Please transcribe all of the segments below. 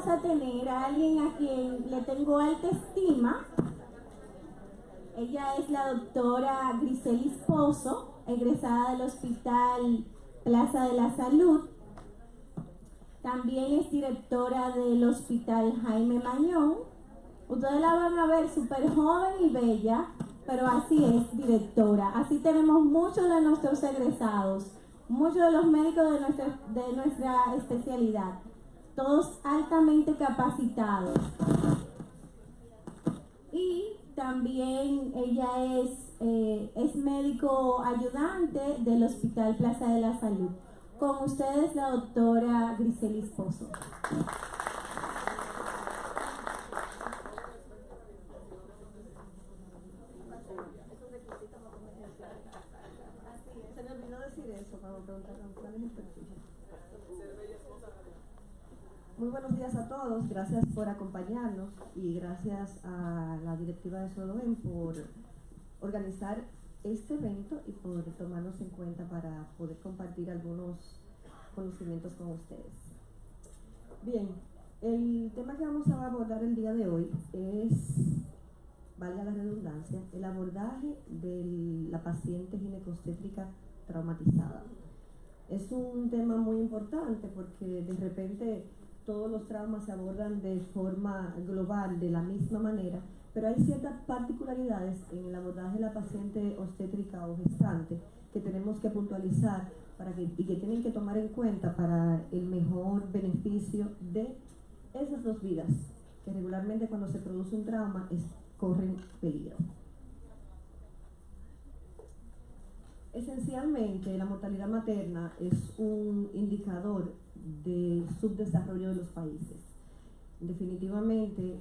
vamos a tener a alguien a quien le tengo alta estima. Ella es la doctora Griselis Pozo, egresada del Hospital Plaza de la Salud. También es directora del Hospital Jaime Mañón. Ustedes la van a ver súper joven y bella, pero así es, directora. Así tenemos muchos de nuestros egresados, muchos de los médicos de nuestra especialidad, todos altamente capacitados. Y también ella es médico ayudante del Hospital Plaza de la Salud. Con ustedes la doctora Griselis Pozo. Se me olvidó decir eso cuando preguntaron cuál es el perfil. Muy buenos días a todos, gracias por acompañarnos y gracias a la directiva de SODOEN por organizar este evento y por tomarnos en cuenta para poder compartir algunos conocimientos con ustedes. Bien, el tema que vamos a abordar el día de hoy es, valga la redundancia, el abordaje de la paciente ginecobstétrica traumatizada. Es un tema muy importante porque de repente todos los traumas se abordan de forma global, de la misma manera, pero hay ciertas particularidades en el abordaje de la paciente obstétrica o gestante que tenemos que puntualizar y que tienen que tomar en cuenta para el mejor beneficio de esas dos vidas, que regularmente cuando se produce un trauma corren peligro. Esencialmente, la mortalidad materna es un indicador de subdesarrollo de los países. Definitivamente,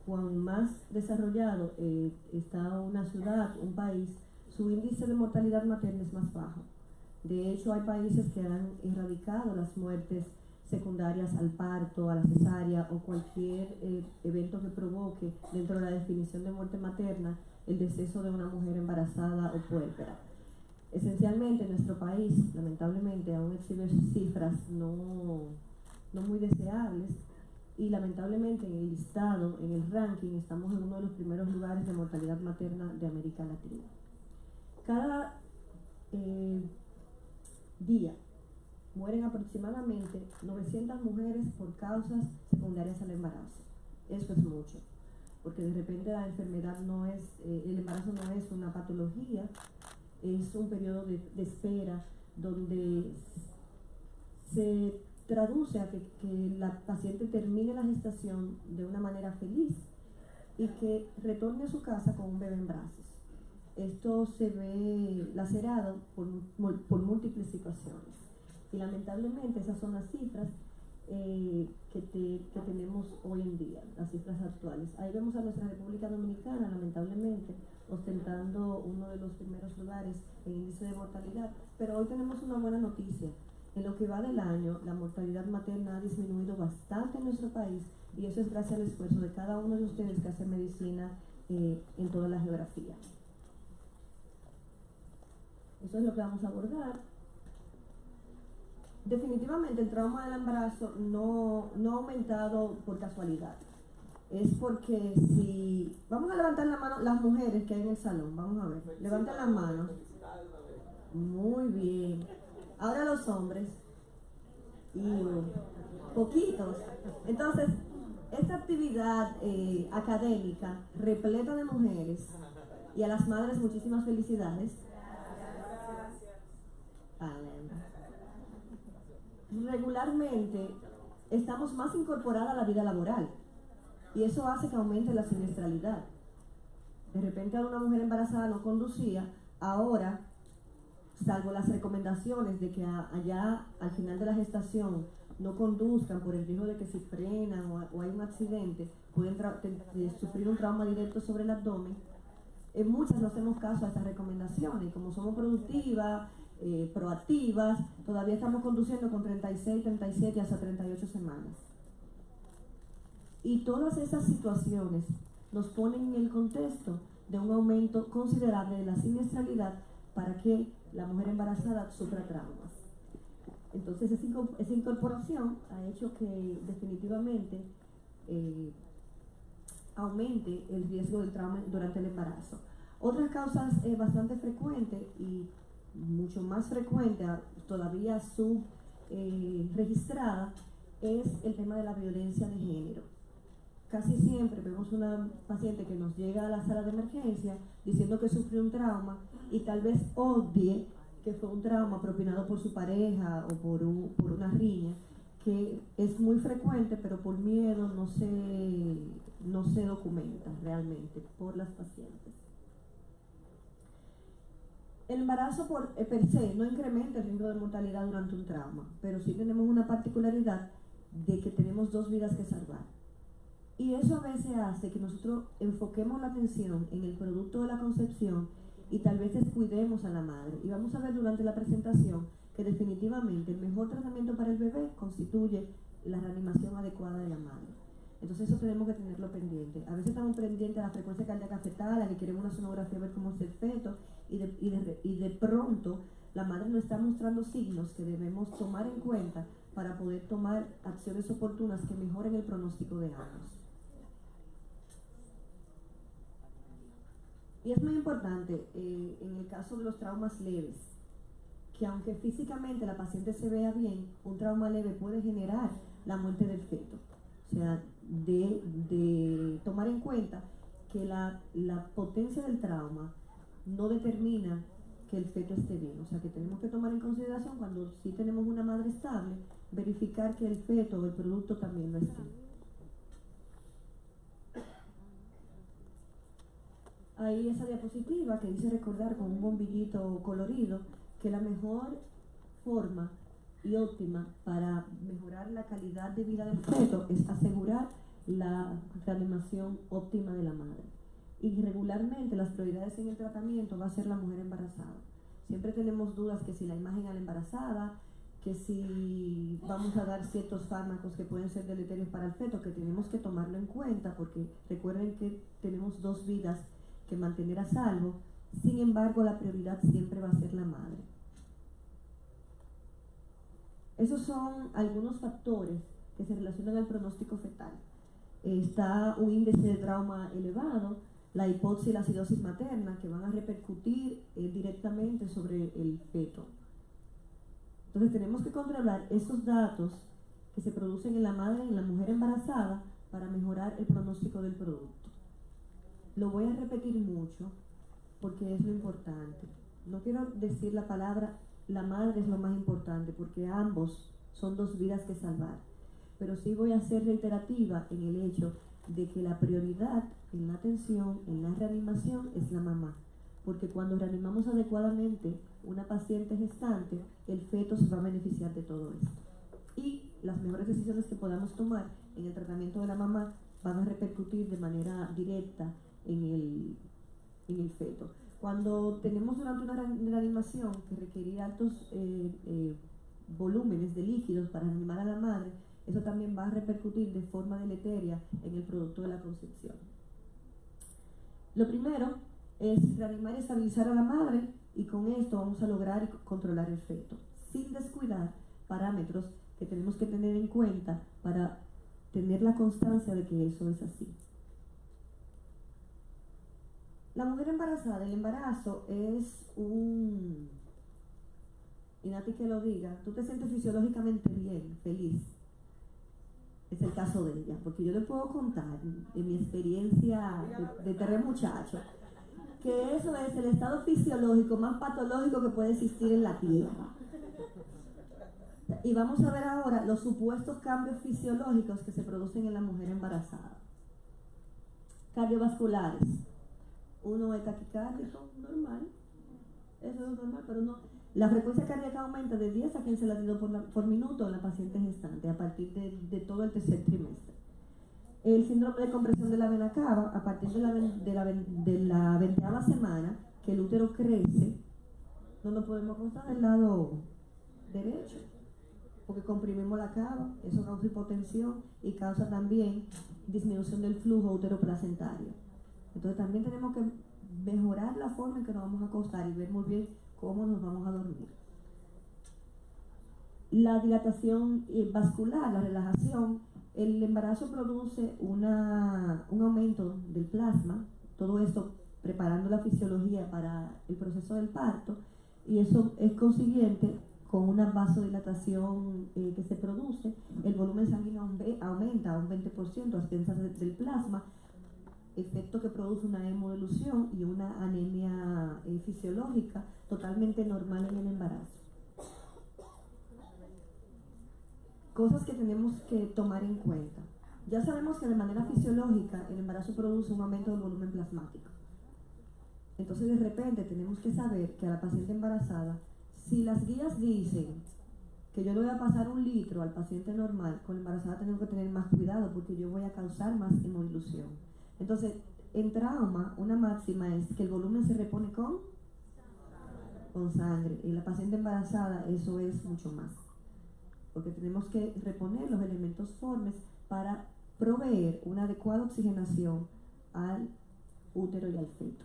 cuan más desarrollado está una ciudad, un país, su índice de mortalidad materna es más bajo. De hecho, hay países que han erradicado las muertes secundarias al parto, a la cesárea o cualquier evento que provoque dentro de la definición de muerte materna el deceso de una mujer embarazada o puérpera. Esencialmente, nuestro país, lamentablemente, aún exhibe cifras no muy deseables y lamentablemente en el listado, en el ranking, estamos en uno de los primeros lugares de mortalidad materna de América Latina. Cada día mueren aproximadamente 900 mujeres por causas secundarias al embarazo. Eso es mucho, porque de repente la enfermedad no es, el embarazo no es una patología, es un periodo de espera donde se traduce a que la paciente termine la gestación de una manera feliz y que retorne a su casa con un bebé en brazos. Esto se ve lacerado por múltiples situaciones y lamentablemente esas son las cifras que tenemos hoy en día, las cifras actuales. Ahí vemos a nuestra República Dominicana, lamentablemente, ostentando uno de los primeros lugares en índice de mortalidad, pero hoy tenemos una buena noticia. En lo que va del año, la mortalidad materna ha disminuido bastante en nuestro país y eso es gracias al esfuerzo de cada uno de ustedes que hace medicina en toda la geografía. Eso es lo que vamos a abordar. Definitivamente el trauma del embarazo no ha aumentado por casualidad. Es porque si... Vamos a levantar la mano las mujeres que hay en el salón, vamos a ver. Levanten las manos. Muy bien. Ahora los hombres. Y poquitos. Entonces, esta actividad académica repleta de mujeres y a las madres muchísimas felicidades. Regularmente estamos más incorporadas a la vida laboral y eso hace que aumente la siniestralidad. De repente a una mujer embarazada no conducía, ahora, salvo las recomendaciones de que allá al final de la gestación no conduzcan por el riesgo de que si frenan o hay un accidente pueden sufrir un trauma directo sobre el abdomen. En muchas no hacemos caso a estas recomendaciones y como somos productivas, proactivas, todavía estamos conduciendo con 36, 37 hasta 38 semanas. Y todas esas situaciones nos ponen en el contexto de un aumento considerable de la siniestralidad para que la mujer embarazada sufra traumas. Entonces esa incorporación ha hecho que definitivamente aumente el riesgo del trauma durante el embarazo. Otras causas bastante frecuentes y mucho más frecuente, todavía subregistrada, es el tema de la violencia de género. Casi siempre vemos una paciente que nos llega a la sala de emergencia diciendo que sufrió un trauma y tal vez odie que fue un trauma propinado por su pareja o por una riña, que es muy frecuente, pero por miedo no se documenta realmente por las pacientes. El embarazo per se no incrementa el riesgo de mortalidad durante un trauma, pero sí tenemos una particularidad de que tenemos 2 vidas que salvar. Y eso a veces hace que nosotros enfoquemos la atención en el producto de la concepción y tal vez descuidemos a la madre. Y vamos a ver durante la presentación que definitivamente el mejor tratamiento para el bebé constituye la reanimación adecuada de la madre. Entonces eso tenemos que tenerlo pendiente. A veces estamos pendientes de la frecuencia cardíaca fetal, a que queremos una sonografía, ver cómo es el feto, y de pronto la madre nos está mostrando signos que debemos tomar en cuenta para poder tomar acciones oportunas que mejoren el pronóstico de ambos. Y es muy importante en el caso de los traumas leves, que aunque físicamente la paciente se vea bien, un trauma leve puede generar la muerte del feto. O sea, de tomar en cuenta que la potencia del trauma no determina que el feto esté bien. O sea, que tenemos que tomar en consideración cuando sí tenemos una madre estable, verificar que el feto o el producto también lo esté. Ahí esa diapositiva que dice recordar con un bombillito colorido que la mejor forma y óptima para mejorar la calidad de vida del feto es asegurar la reanimación óptima de la madre. Y regularmente las prioridades en el tratamiento va a ser la mujer embarazada. Siempre tenemos dudas que si la imagen a la embarazada, que si vamos a dar ciertos fármacos que pueden ser deleterios para el feto, que tenemos que tomarlo en cuenta porque recuerden que tenemos 2 vidas que mantener a salvo. Sin embargo, la prioridad siempre va a ser la madre. Esos son algunos factores que se relacionan al pronóstico fetal. Está un índice de trauma elevado, la hipoxia y la acidosis materna, que van a repercutir directamente sobre el feto. Entonces tenemos que controlar esos datos que se producen en la madre y en la mujer embarazada para mejorar el pronóstico del producto. Lo voy a repetir mucho porque es lo importante. No quiero decir la palabra la madre es lo más importante porque ambos son 2 vidas que salvar. Pero sí voy a ser reiterativa en el hecho de que la prioridad en la atención, en la reanimación, es la mamá. Porque cuando reanimamos adecuadamente una paciente gestante, el feto se va a beneficiar de todo esto. Y las mejores decisiones que podamos tomar en el tratamiento de la mamá van a repercutir de manera directa en el feto. Cuando tenemos durante una reanimación que requiere altos volúmenes de líquidos para reanimar a la madre, eso también va a repercutir de forma deleteria en el producto de la concepción. Lo primero es reanimar y estabilizar a la madre y con esto vamos a lograr controlar el feto, sin descuidar parámetros que tenemos que tener en cuenta para tener la constancia de que eso es así. La mujer embarazada, el embarazo es y Nati que lo diga, tú te sientes fisiológicamente bien, feliz. Es el caso de ella, porque yo le puedo contar en mi experiencia de tercer muchacho, que eso es el estado fisiológico más patológico que puede existir en la tierra. Y vamos a ver ahora los supuestos cambios fisiológicos que se producen en la mujer embarazada. Cardiovasculares. Uno es taquicárdico, normal. Eso es normal, pero no. La frecuencia cardíaca aumenta de 10 a 15 latidos por minuto en la paciente gestante a partir de todo el tercer trimestre. El síndrome de compresión de la vena cava, a partir de la 20ª semana, que el útero crece, no nos podemos acostar del lado derecho, porque comprimimos la cava, eso causa hipotensión y causa también disminución del flujo uteroplacentario. Entonces también tenemos que mejorar la forma en que nos vamos a acostar y ver muy bien cómo nos vamos a dormir. La dilatación vascular, la relajación, el embarazo produce un aumento del plasma, todo esto preparando la fisiología para el proceso del parto, y eso es consiguiente con una vasodilatación que se produce, el volumen sanguíneo aumenta a un 20% a expensas del plasma, efecto que produce una hemodilución y una anemia fisiológica totalmente normal en el embarazo. Cosas que tenemos que tomar en cuenta. Ya sabemos que de manera fisiológica el embarazo produce un aumento del volumen plasmático. Entonces de repente tenemos que saber que a la paciente embarazada, si las guías dicen que yo le voy a pasar 1 litro al paciente normal, con la embarazada tenemos que tener más cuidado porque yo voy a causar más hemodilución. Entonces, en trauma, una máxima es que el volumen se repone con sangre. En la paciente embarazada eso es mucho más, porque tenemos que reponer los elementos formes para proveer una adecuada oxigenación al útero y al feto.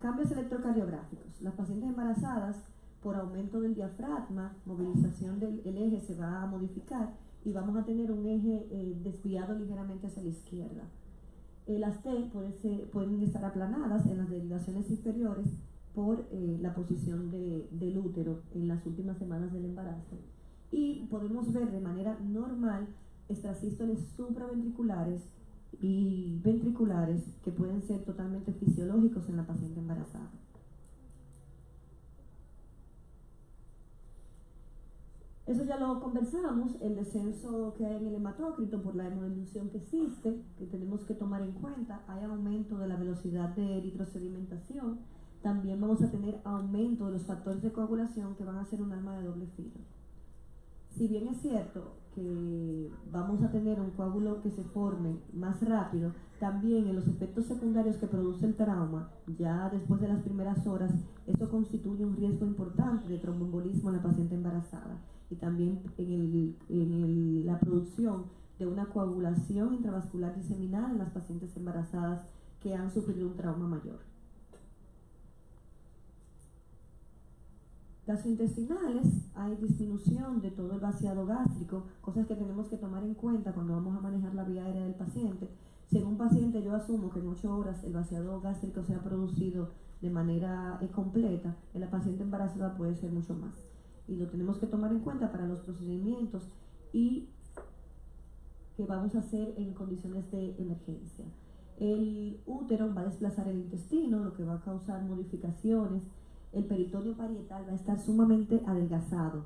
Cambios electrocardiográficos. Las pacientes embarazadas, por aumento del diafragma, movilización del eje se va a modificar y vamos a tener un eje desviado ligeramente hacia la izquierda. Las T pueden estar aplanadas en las derivaciones inferiores por la posición del útero en las últimas semanas del embarazo. Y podemos ver de manera normal extrasístoles supraventriculares y ventriculares que pueden ser totalmente fisiológicos en la paciente embarazada. Eso ya lo conversamos, el descenso que hay en el hematócrito por la hemodilución que existe, que tenemos que tomar en cuenta. Hay aumento de la velocidad de eritrosedimentación. También vamos a tener aumento de los factores de coagulación que van a ser un arma de doble filo. Si bien es cierto que vamos a tener un coágulo que se forme más rápido, también en los efectos secundarios que produce el trauma, ya después de las primeras horas, eso constituye un riesgo importante de tromboembolismo en la paciente embarazada y también en la producción de una coagulación intravascular diseminada en las pacientes embarazadas que han sufrido un trauma mayor. Gastrointestinales, hay disminución de todo el vaciado gástrico, cosas que tenemos que tomar en cuenta cuando vamos a manejar la vía aérea del paciente. Si en un paciente yo asumo que en 8 horas el vaciado gástrico se ha producido de manera completa, en la paciente embarazada puede ser mucho más. Y lo tenemos que tomar en cuenta para los procedimientos y que vamos a hacer en condiciones de emergencia. El útero va a desplazar el intestino, lo que va a causar modificaciones. El peritoneo parietal va a estar sumamente adelgazado,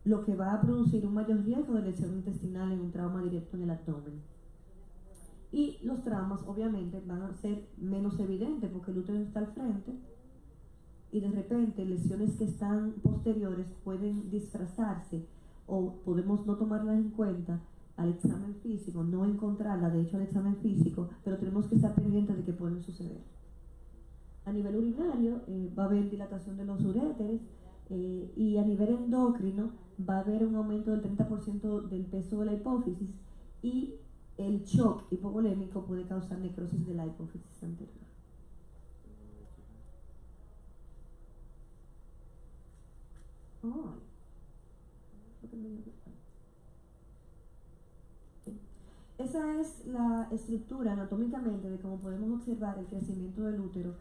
lo que va a producir un mayor riesgo de lesión intestinal en un trauma directo en el abdomen. Y los traumas obviamente van a ser menos evidentes porque el útero está al frente y de repente lesiones que están posteriores pueden disfrazarse o podemos no tomarlas en cuenta al examen físico, no encontrarla de hecho al examen físico, pero tenemos que estar pendientes de que pueden suceder. A nivel urinario va a haber dilatación de los uréteres y a nivel endocrino va a haber un aumento del 30% del peso de la hipófisis y el shock hipovolémico puede causar necrosis de la hipófisis anterior. Esa es la estructura anatómicamente de cómo podemos observar el crecimiento del útero,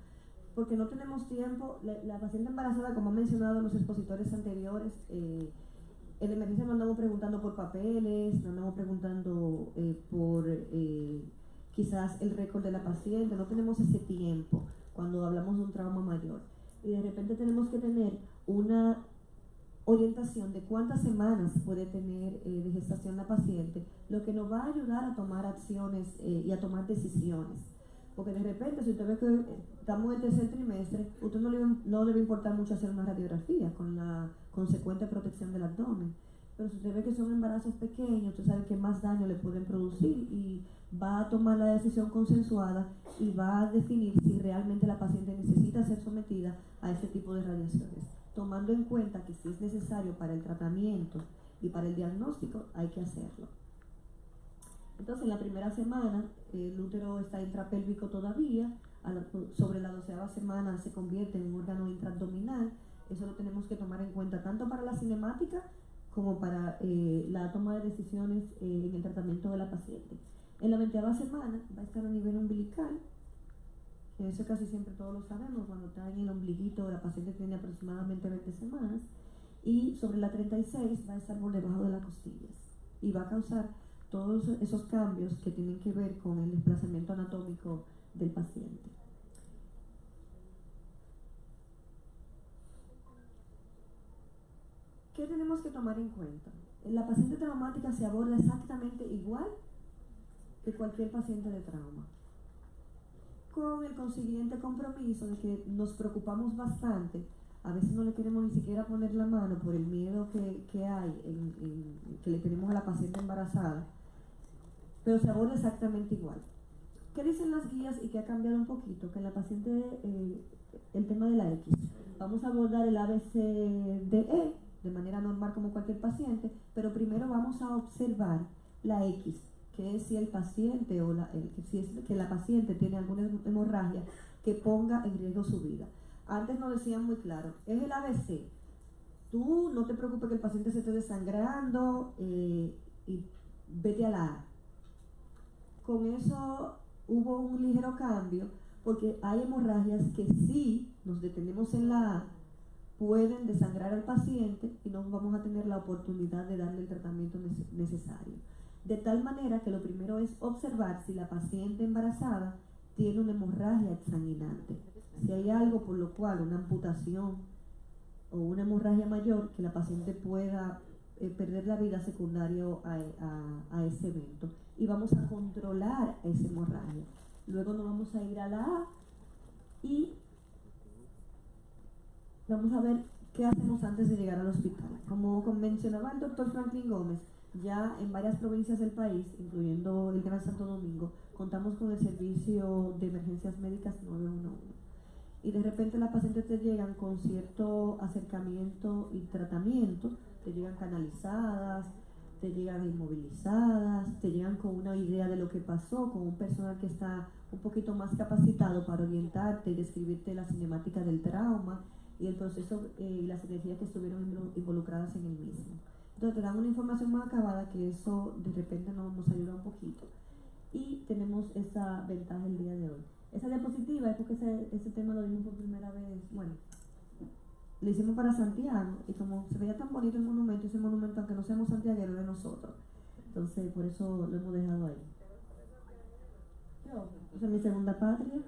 porque no tenemos tiempo. La paciente embarazada, como han mencionado los expositores anteriores, en emergencia no andamos preguntando por papeles, no andamos preguntando por quizás el récord de la paciente, no tenemos ese tiempo cuando hablamos de un trauma mayor. Y de repente tenemos que tener una orientación de cuántas semanas puede tener de gestación la paciente, lo que nos va a ayudar a tomar acciones y a tomar decisiones. Porque de repente, si usted ve que estamos en el tercer trimestre, usted no le va a importar mucho hacer una radiografía con la consecuente protección del abdomen. Pero si usted ve que son embarazos pequeños, usted sabe que más daño le pueden producir y va a tomar la decisión consensuada y va a definir si realmente la paciente necesita ser sometida a ese tipo de radiaciones, tomando en cuenta que si es necesario para el tratamiento y para el diagnóstico, hay que hacerlo. Entonces, en la primera semana, el útero está intrapélvico todavía, sobre la 12ª semana se convierte en un órgano intraabdominal. Eso lo tenemos que tomar en cuenta tanto para la cinemática como para la toma de decisiones en el tratamiento de la paciente. En la 20ª semana va a estar a nivel umbilical, que eso casi siempre todos lo sabemos, cuando está en el ombliguito la paciente tiene aproximadamente 20 semanas, y sobre la 36 va a estar por debajo de las costillas y va a causar todos esos cambios que tienen que ver con el desplazamiento anatómico del paciente. ¿Qué tenemos que tomar en cuenta? La paciente traumática se aborda exactamente igual que cualquier paciente de trauma, con el consiguiente compromiso de que nos preocupamos bastante. A veces no le queremos ni siquiera poner la mano por el miedo que hay que le tenemos a la paciente embarazada, pero se aborda exactamente igual. ¿Qué dicen las guías y qué ha cambiado un poquito? Que en la paciente, el tema de la X, vamos a abordar el ABCDE de manera normal como cualquier paciente, pero primero vamos a observar la X, que es si el paciente o si es que la paciente tiene alguna hemorragia que ponga en riesgo su vida. Antes nos decían muy claro, es el ABC, tú no te preocupes que el paciente se esté desangrando y vete a la A. Con eso hubo un ligero cambio, porque hay hemorragias que si nos detenemos en la A pueden desangrar al paciente y no vamos a tener la oportunidad de darle el tratamiento necesario. De tal manera que lo primero es observar si la paciente embarazada tiene una hemorragia exsanguinante. Si hay algo por lo cual una amputación o una hemorragia mayor, que la paciente pueda perder la vida secundario a ese evento. Y vamos a controlar esa hemorragia. Luego nos vamos a ir a la A y vamos a ver qué hacemos antes de llegar al hospital. Como mencionaba el doctor Franklin Gómez, ya en varias provincias del país, incluyendo el Gran Santo Domingo, contamos con el servicio de emergencias médicas 911. Y de repente las pacientes te llegan con cierto acercamiento y tratamiento, te llegan canalizadas, te llegan inmovilizadas, te llegan con una idea de lo que pasó, con un personal que está un poquito más capacitado para orientarte y describirte la cinemática del trauma y el proceso y las energías que estuvieron involucradas en el mismo. Entonces te dan una información más acabada, que eso de repente nos ayuda un poquito. Y tenemos esa ventaja el día de hoy. Esa diapositiva es porque ese tema lo dimos por primera vez, bueno, lo hicimos para Santiago, y como se veía tan bonito el monumento, ese monumento, aunque no seamos santiagueros, de nosotros. Entonces, por eso lo hemos dejado ahí. Esa es mi segunda patria.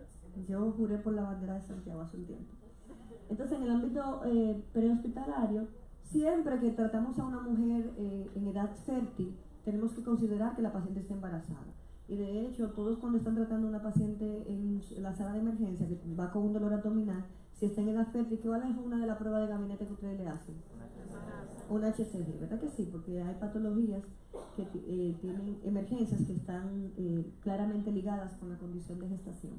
Yo juré por la bandera de Santiago hace un tiempo. Entonces, en el ámbito prehospitalario, siempre que tratamos a una mujer en edad fértil, tenemos que considerar que la paciente está embarazada. Y de hecho, todos cuando están tratando a una paciente en la sala de emergencia que va con un dolor abdominal, si está en edad fértil, ¿cuál es una de las pruebas de gabinete que ustedes le hacen? Un HCG, ¿verdad que sí? Porque hay patologías que tienen emergencias que están claramente ligadas con la condición de gestación.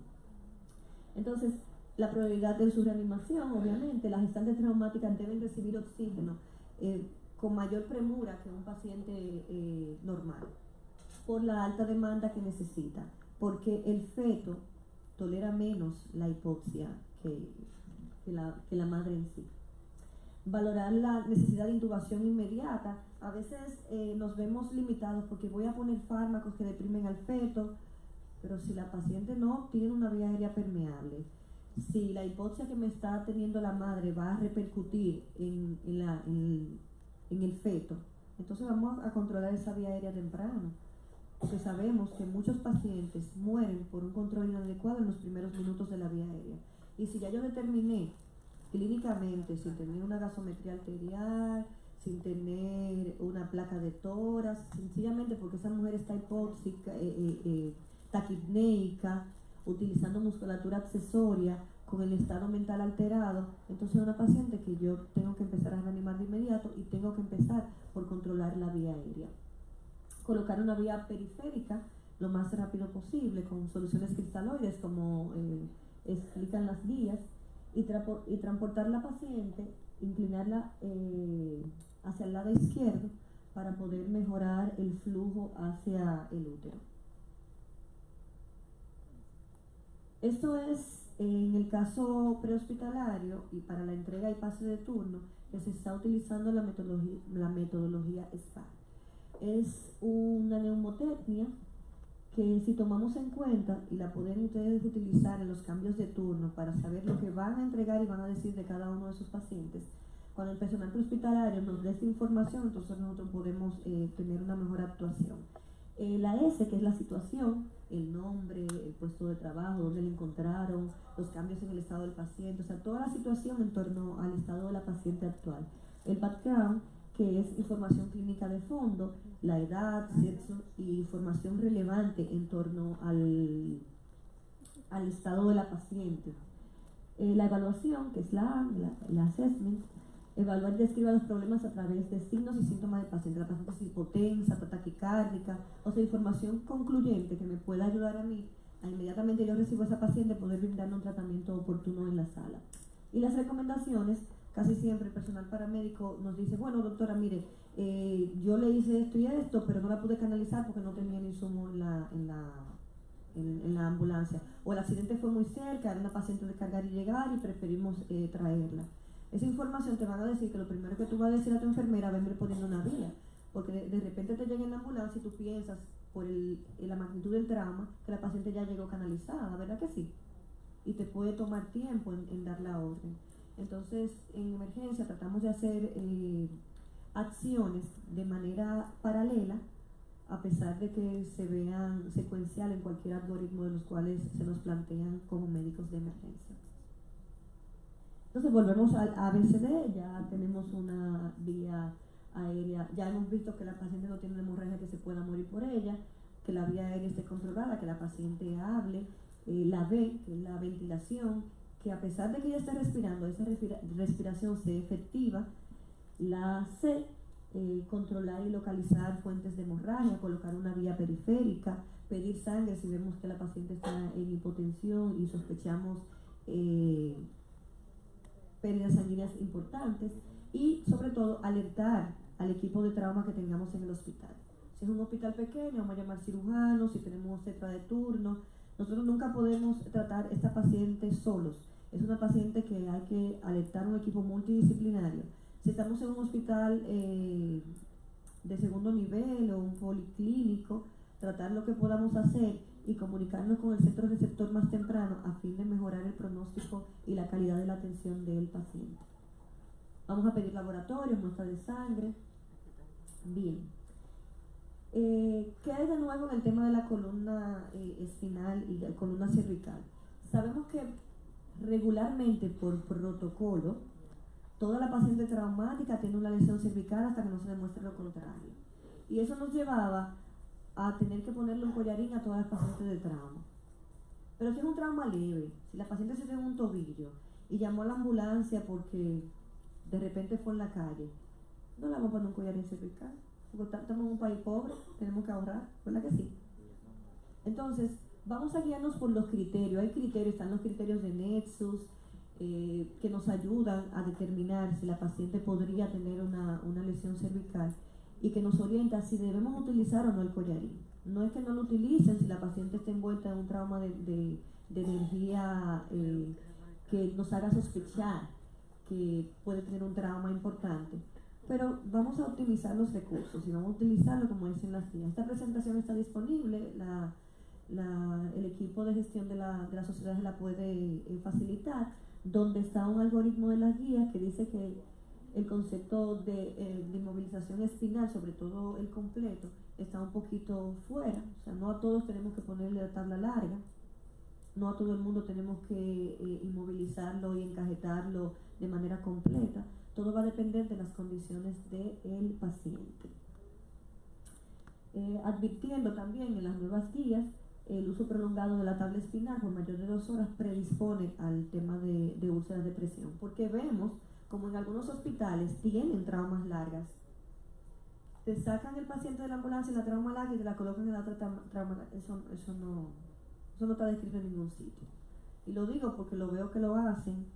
Entonces, la prioridad de su reanimación, obviamente, las gestantes traumáticas deben recibir oxígeno con mayor premura que un paciente normal, por la alta demanda que necesita, porque el feto tolera menos la hipoxia que la madre en sí. Valorar la necesidad de intubación inmediata. A veces nos vemos limitados porque voy a poner fármacos que deprimen al feto, pero si la paciente no tiene una vía aérea permeable, si la hipoxia que me está teniendo la madre va a repercutir en el feto, entonces vamos a controlar esa vía aérea temprano, porque sabemos que muchos pacientes mueren por un control inadecuado en los primeros minutos de la vía aérea. Y si ya yo determiné clínicamente, sin tener una gasometría arterial, sin tener una placa de tórax, sencillamente porque esa mujer está hipóxica, taquipneica, utilizando musculatura accesoria, con el estado mental alterado, entonces es una paciente que yo tengo que empezar a reanimar de inmediato y tengo que empezar por controlar la vía aérea. Colocar una vía periférica lo más rápido posible con soluciones cristaloides, como explican las guías, y transportar la paciente, inclinarla hacia el lado izquierdo para poder mejorar el flujo hacia el útero. Esto es en el caso prehospitalario y para la entrega y pase de turno que se está utilizando la metodología SPAR. Es una neumotecnia que si tomamos en cuenta y la pueden ustedes utilizar en los cambios de turno para saber lo que van a entregar y van a decir de cada uno de sus pacientes, cuando el personal prehospitalario nos dé esta información, entonces nosotros podemos tener una mejor actuación. La S, que es la situación, el nombre, el puesto de trabajo, dónde lo encontraron, los cambios en el estado del paciente, o sea, toda la situación en torno al estado de la paciente actual. El background, que es información clínica de fondo, la edad, sexo y información relevante en torno al estado de la paciente. La evaluación, que es la assessment, evaluar y describir los problemas a través de signos y síntomas del paciente. La paciente es hipotensa, taquicárdica, o sea, información concluyente que me pueda ayudar a mí a inmediatamente yo recibo a esa paciente poder brindarle un tratamiento oportuno en la sala. Y las recomendaciones, casi siempre el personal paramédico nos dice, bueno doctora, mire, yo le hice esto y esto, pero no la pude canalizar porque no tenía el insumo en la ambulancia, o el accidente fue muy cerca, era una paciente de cargar y llegar y preferimos traerla. Esa información te van a decir que lo primero que tú vas a decir a tu enfermera, venir poniendo una vía, porque de repente te llega en la ambulancia y tú piensas por la magnitud del trauma que la paciente ya llegó canalizada, ¿verdad que sí? Y te puede tomar tiempo en dar la orden. Entonces, en emergencia tratamos de hacer acciones de manera paralela, a pesar de que se vean secuencial en cualquier algoritmo de los cuales se nos plantean como médicos de emergencia. Entonces volvemos al ABCD, ya tenemos una vía aérea, ya hemos visto que la paciente no tiene una hemorragia que se pueda morir por ella, que la vía aérea esté controlada, que la paciente hable, la B, que es la ventilación, que a pesar de que ella esté respirando, esa respiración sea efectiva. La C, controlar y localizar fuentes de hemorragia, colocar una vía periférica, pedir sangre si vemos que la paciente está en hipotensión y sospechamos pérdidas sanguíneas importantes, y sobre todo alertar al equipo de trauma que tengamos en el hospital. Si es un hospital pequeño, vamos a llamar cirujanos, si tenemos cetra de turno. Nosotros nunca podemos tratar esta paciente solos. Es una paciente que hay que alertar a un equipo multidisciplinario. Si estamos en un hospital de segundo nivel o un policlínico, tratar lo que podamos hacer y comunicarnos con el centro receptor más temprano a fin de mejorar el pronóstico y la calidad de la atención del paciente. Vamos a pedir laboratorios, muestras de sangre. Bien. ¿Qué hay de nuevo en el tema de la columna espinal y la columna cervical? Sabemos que regularmente por protocolo toda la paciente traumática tiene una lesión cervical hasta que no se demuestre lo contrario. Y eso nos llevaba a tener que ponerle un collarín a todas las pacientes de trauma. Pero si es un trauma leve, si la paciente se dio en un tobillo y llamó a la ambulancia porque de repente fue en la calle, no le vamos a poner un collarín cervical, porque estamos en un país pobre, tenemos que ahorrar, ¿verdad que sí? Entonces, vamos a guiarnos por los criterios. Hay criterios, están los criterios de Nexus, que nos ayudan a determinar si la paciente podría tener una lesión cervical y que nos orienta si debemos utilizar o no el collarín. No es que no lo utilicen si la paciente está envuelta en un trauma de energía que nos haga sospechar que puede tener un trauma importante, pero vamos a optimizar los recursos y vamos a utilizarlo como dicen las guías. Esta presentación está disponible, el equipo de gestión de la sociedad se la puede facilitar, donde está un algoritmo de las guías que dice que el concepto de inmovilización espinal, sobre todo el completo, está un poquito fuera. O sea, no a todos tenemos que ponerle la tabla larga, no a todo el mundo tenemos que inmovilizarlo y encajetarlo de manera completa. Todo va a depender de las condiciones del paciente. Advirtiendo también en las nuevas guías, el uso prolongado de la tabla espinal por mayor de 2 horas predispone al tema de úlceras de presión, porque vemos como en algunos hospitales tienen traumas largas. Te sacan el paciente de la ambulancia en la trauma larga y te la colocan en la otra trauma larga. Eso no está descrito en ningún sitio. Y lo digo porque lo veo que lo hacen,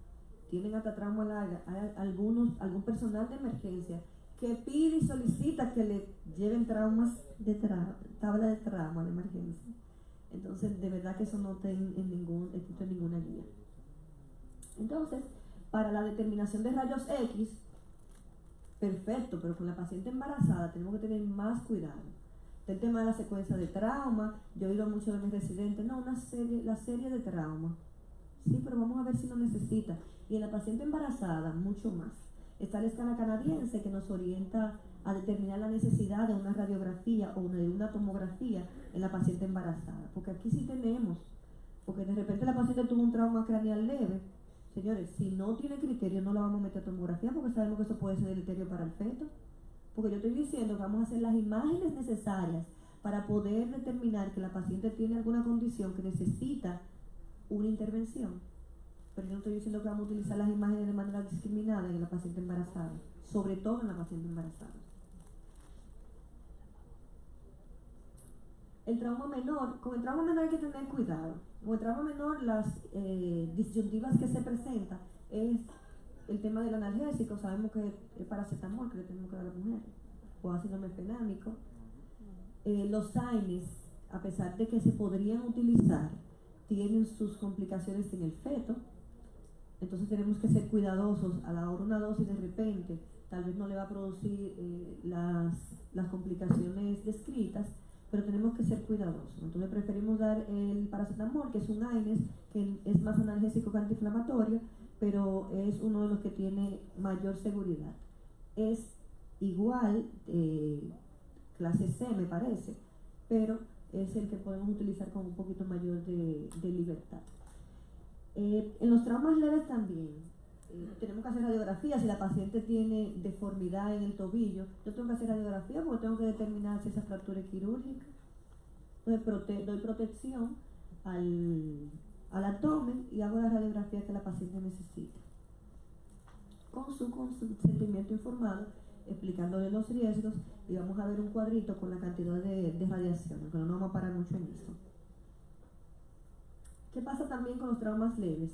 tienen hasta trauma larga. Hay algún personal de emergencia que pide y solicita que le lleven traumas de tabla de trauma de emergencia. Entonces, de verdad que eso no está escrito en ninguna guía. Entonces, para la determinación de rayos X, perfecto, pero con la paciente embarazada tenemos que tener más cuidado. El tema de la secuencia de trauma, yo he oído mucho de mis residentes, no, la serie de trauma. Sí, pero vamos a ver si lo necesita. Y en la paciente embarazada, mucho más. Está la escala canadiense que nos orienta a determinar la necesidad de una radiografía o de una tomografía en la paciente embarazada. Porque aquí sí tenemos, porque de repente la paciente tuvo un trauma craneal leve. Señores, si no tiene criterio no la vamos a meter a tomografía porque sabemos que eso puede ser deleterio para el feto. Porque yo estoy diciendo que vamos a hacer las imágenes necesarias para poder determinar que la paciente tiene alguna condición que necesita una intervención. Pero yo no estoy diciendo que vamos a utilizar las imágenes de manera discriminada en la paciente embarazada, sobre todo en la paciente embarazada. El trauma menor, con el trauma menor hay que tener cuidado. Con el trauma menor las disyuntivas que se presentan es el tema del analgésico, sabemos que es paracetamol que le tenemos que dar a la mujer, o ácido mefenámico. Los AINES, a pesar de que se podrían utilizar, tienen sus complicaciones en el feto, entonces tenemos que ser cuidadosos a la hora una dosis de repente, tal vez no le va a producir las complicaciones descritas, pero tenemos que ser cuidadosos. Entonces preferimos dar el paracetamol, que es un AINES, que es más analgésico que antiinflamatorio, pero es uno de los que tiene mayor seguridad. Es igual, clase C me parece, pero es el que podemos utilizar con un poquito mayor de libertad. En los traumas leves también, tenemos que hacer radiografía. Si la paciente tiene deformidad en el tobillo, yo tengo que hacer radiografía porque tengo que determinar si esa fractura es quirúrgica. Entonces doy protección al abdomen y hago la radiografía que la paciente necesita. Con su consentimiento informado, explicándole los riesgos, y vamos a ver un cuadrito con la cantidad de radiación, aunque no nos vamos a parar mucho en eso. ¿Qué pasa también con los traumas leves?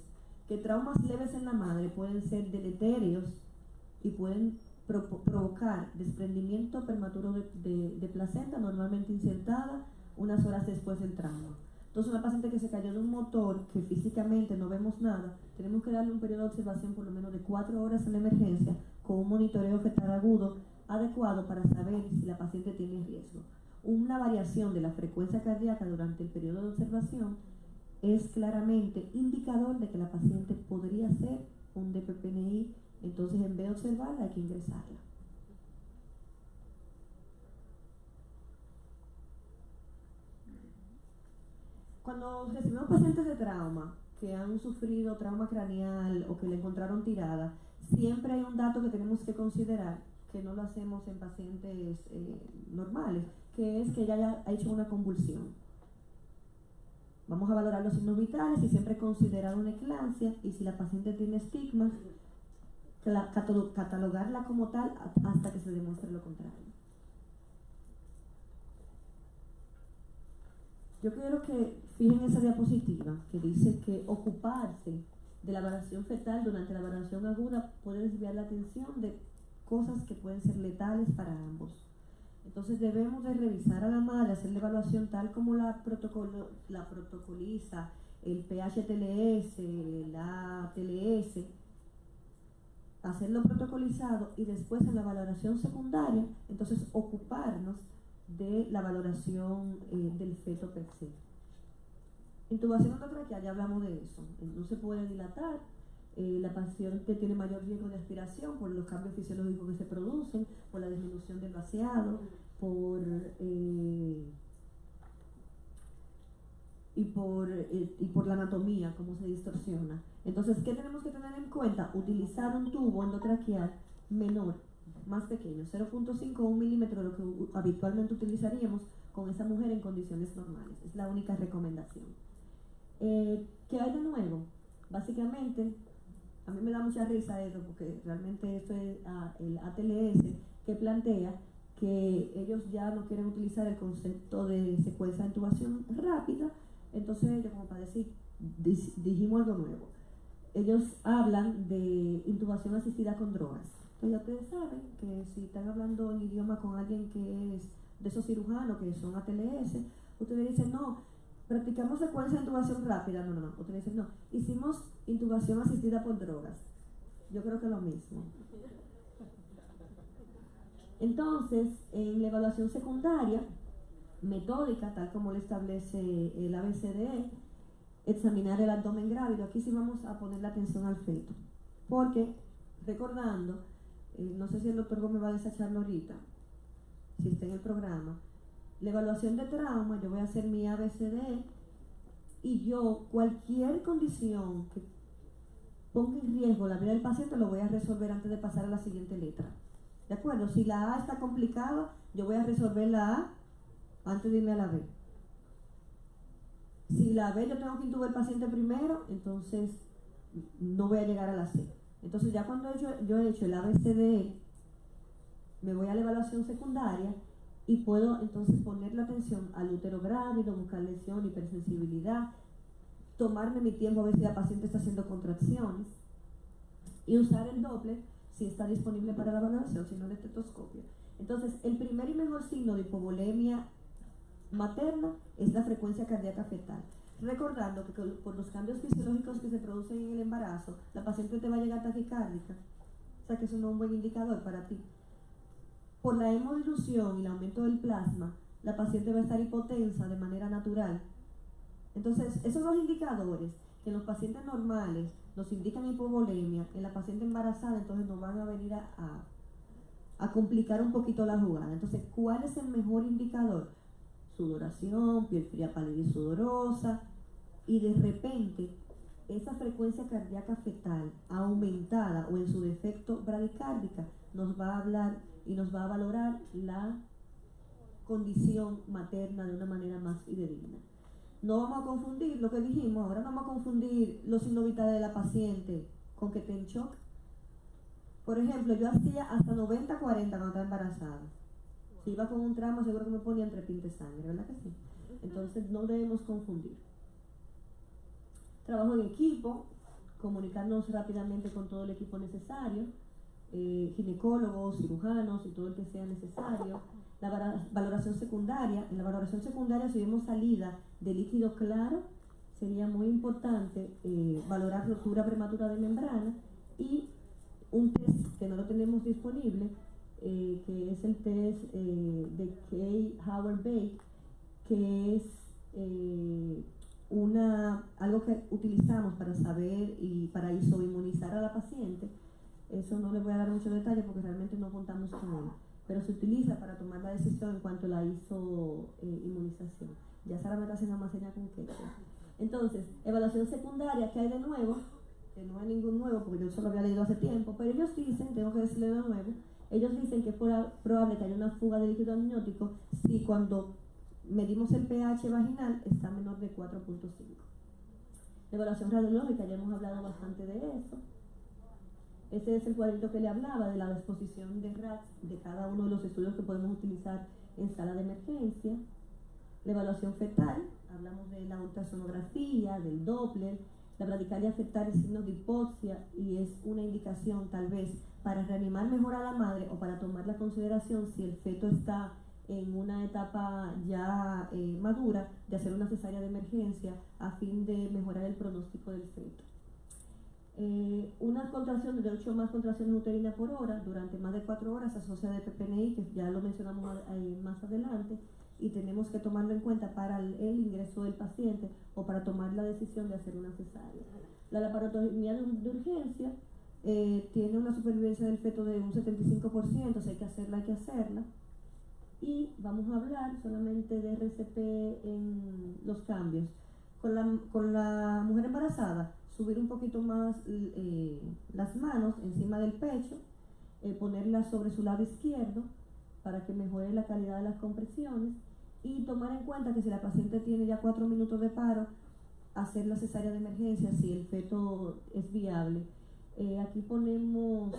Que traumas leves en la madre pueden ser deleterios y pueden provocar desprendimiento prematuro de placenta, normalmente insertada unas horas después del trauma. Entonces, una paciente que se cayó de un motor, que físicamente no vemos nada, tenemos que darle un periodo de observación por lo menos de 4 horas en la emergencia con un monitoreo fetal agudo adecuado para saber si la paciente tiene riesgo. Una variación de la frecuencia cardíaca durante el periodo de observación es claramente indicador de que la paciente podría ser un DPPNI, entonces en vez de observarla hay que ingresarla. Cuando recibimos pacientes de trauma que han sufrido trauma craneal o que le encontraron tirada, siempre hay un dato que tenemos que considerar, que no lo hacemos en pacientes normales, que es que ella haya hecho una convulsión. Vamos a valorar los signos vitales y siempre considerar una eclampsia, y si la paciente tiene estigmas, catalogarla como tal hasta que se demuestre lo contrario. Yo quiero que fijen esa diapositiva que dice que ocuparse de la valoración fetal durante la valoración aguda puede desviar la atención de cosas que pueden ser letales para ambos. Entonces debemos de revisar a la madre, hacer la evaluación tal como la protocoliza el PH-TLS, la TLS, hacerlo protocolizado, y después en la valoración secundaria, entonces ocuparnos de la valoración del feto per se. Intubación endotraqueal, ya hablamos de eso, no se puede dilatar. La paciente tiene mayor riesgo de aspiración por los cambios fisiológicos que se producen, por la disminución del vaciado, por la anatomía, cómo se distorsiona. Entonces, ¿qué tenemos que tener en cuenta? Utilizar un tubo endotraqueal menor, más pequeño, 0.5 o 1 milímetro, lo que habitualmente utilizaríamos con esa mujer en condiciones normales. Es la única recomendación. ¿Qué hay de nuevo? Básicamente, a mí me da mucha risa esto, porque realmente esto es el ATLS, que plantea que ellos ya no quieren utilizar el concepto de secuencia de intubación rápida. Entonces ellos, como para decir, dijimos algo nuevo. Ellos hablan de intubación asistida con drogas. Entonces ya ustedes saben que si están hablando en idioma con alguien que es de esos cirujanos que son ATLS, ustedes dicen no, practicamos secuencia de intubación rápida, no. Ustedes dicen, no, hicimos intubación asistida por drogas. Yo creo que lo mismo. Entonces, en la evaluación secundaria, metódica, tal como lo establece el ABCDE, examinar el abdomen grávido. Aquí sí vamos a poner la atención al feto, porque, recordando, no sé si el doctor Gómez va a desecharlo ahorita, si está en el programa, la evaluación de trauma, yo voy a hacer mi ABCDE, y yo, cualquier condición que ponga en riesgo la vida del paciente, lo voy a resolver antes de pasar a la siguiente letra. ¿De acuerdo? Si la A está complicada, yo voy a resolver la A antes de irme a la B. Si la B yo tengo que intubar al paciente primero, entonces no voy a llegar a la C. Entonces ya cuando yo he hecho el ABCDE, me voy a la evaluación secundaria y puedo entonces poner la atención al útero grávido, buscar lesión, hipersensibilidad, tomarme mi tiempo a ver si la paciente está haciendo contracciones y usar el Doppler si está disponible para la valoración, si no el estetoscopio. Entonces, el primer y mejor signo de hipovolemia materna es la frecuencia cardíaca fetal. Recordando que por los cambios fisiológicos que se producen en el embarazo, la paciente te va a llegar taquicárdica. O sea que eso no es un buen indicador para ti. Por la hemodilución y el aumento del plasma, la paciente va a estar hipotensa de manera natural. Entonces, esos dos indicadores que en los pacientes normales nos indican hipovolemia, en la paciente embarazada entonces nos van a venir a complicar un poquito la jugada. Entonces, ¿cuál es el mejor indicador? Sudoración, piel fría, pálida y sudorosa, y de repente esa frecuencia cardíaca fetal aumentada o en su defecto bradicárdica nos va a hablar y nos va a valorar la condición materna de una manera más fidedigna. No vamos a confundir lo que dijimos, ahora no vamos a confundir los signos vitales de la paciente con que esté en shock. Por ejemplo, yo hacía hasta 90-40 cuando estaba embarazada. Si iba con un trauma, seguro que me ponía entre pinta de sangre, ¿verdad que sí? Entonces no debemos confundir. Trabajo en equipo, comunicarnos rápidamente con todo el equipo necesario, ginecólogos, cirujanos y todo el que sea necesario. La valoración secundaria, en la valoración secundaria si vemos salida de líquido claro, sería muy importante valorar ruptura prematura de membrana y un test que no lo tenemos disponible, que es el test de Kay-Howard-Bake, que es algo que utilizamos para saber y para isoinmunizar a la paciente. Eso no le voy a dar mucho detalle porque realmente no contamos con él, pero se utiliza para tomar la decisión en cuanto a la isoinmunización. Ya Sara me está haciendo más señas con que. Entonces, evaluación secundaria, ¿qué hay de nuevo? Que no hay ningún nuevo porque yo solo había leído hace tiempo, pero ellos dicen, tengo que decirle de nuevo, ellos dicen que es probable que haya una fuga de líquido amniótico si cuando medimos el pH vaginal está menor de 4.5. Evaluación radiológica, ya hemos hablado bastante de eso. Ese es el cuadrito que le hablaba de la disposición de RATs de cada uno de los estudios que podemos utilizar en sala de emergencia. La evaluación fetal, hablamos de la ultrasonografía, del Doppler. La bradicardia fetal es signo de hipoxia y es una indicación tal vez para reanimar mejor a la madre o para tomar la consideración si el feto está en una etapa ya madura de hacer una cesárea de emergencia a fin de mejorar el pronóstico del feto. Una contracción de 8 o más contracciones uterinas por hora durante más de 4 horas se asocia de PPNI, que ya lo mencionamos más adelante, y tenemos que tomarlo en cuenta para el ingreso del paciente o para tomar la decisión de hacer una cesárea. La laparotomía de urgencia tiene una supervivencia del feto de un 75%, si hay que hacerla, hay que hacerla. Y vamos a hablar solamente de RCP en los cambios. Con la mujer embarazada, subir un poquito más las manos encima del pecho, ponerlas sobre su lado izquierdo para que mejore la calidad de las compresiones y tomar en cuenta que si la paciente tiene ya 4 minutos de paro, hacer la cesárea de emergencia si el feto es viable. Aquí ponemos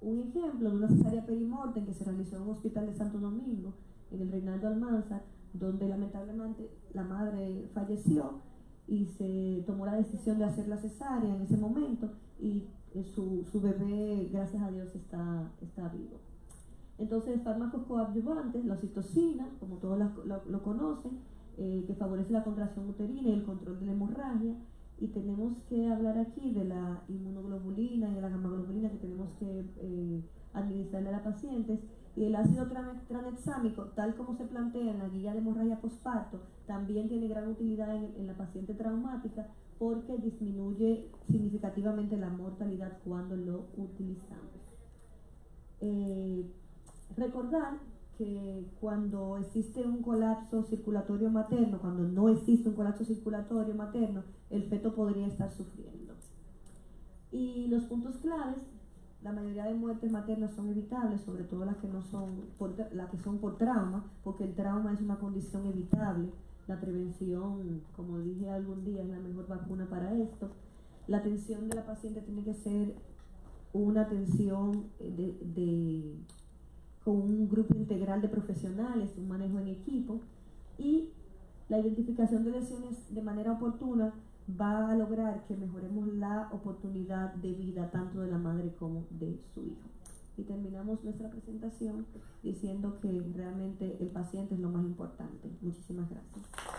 un ejemplo de una cesárea perimortem que se realizó en un hospital de Santo Domingo, en el Reinaldo Almanzar, donde lamentablemente la madre falleció y se tomó la decisión de hacer la cesárea en ese momento y su bebé, gracias a Dios, está vivo. Entonces, fármacos coadyuvantes, la oxitocina, como todos lo conocen, que favorece la contracción uterina y el control de la hemorragia. Y tenemos que hablar aquí de la inmunoglobulina y de la gammaglobulina que tenemos que administrarle a las pacientes. Y el ácido tranexámico, tal como se plantea en la guía de hemorragia posparto, también tiene gran utilidad en la paciente traumática porque disminuye significativamente la mortalidad cuando lo utilizamos. Recordar que cuando existe un colapso circulatorio materno, cuando no existe un colapso circulatorio materno, el feto podría estar sufriendo. Y los puntos claves: la mayoría de muertes maternas son evitables, sobre todo las que son por trauma, porque el trauma es una condición evitable. La prevención, como dije algún día, es la mejor vacuna para esto. La atención de la paciente tiene que ser una atención con un grupo integral de profesionales, un manejo en equipo, y la identificación de lesiones de manera oportuna va a lograr que mejoremos la oportunidad de vida tanto de la madre como de su hijo. Y terminamos nuestra presentación diciendo que realmente el paciente es lo más importante. Muchísimas gracias.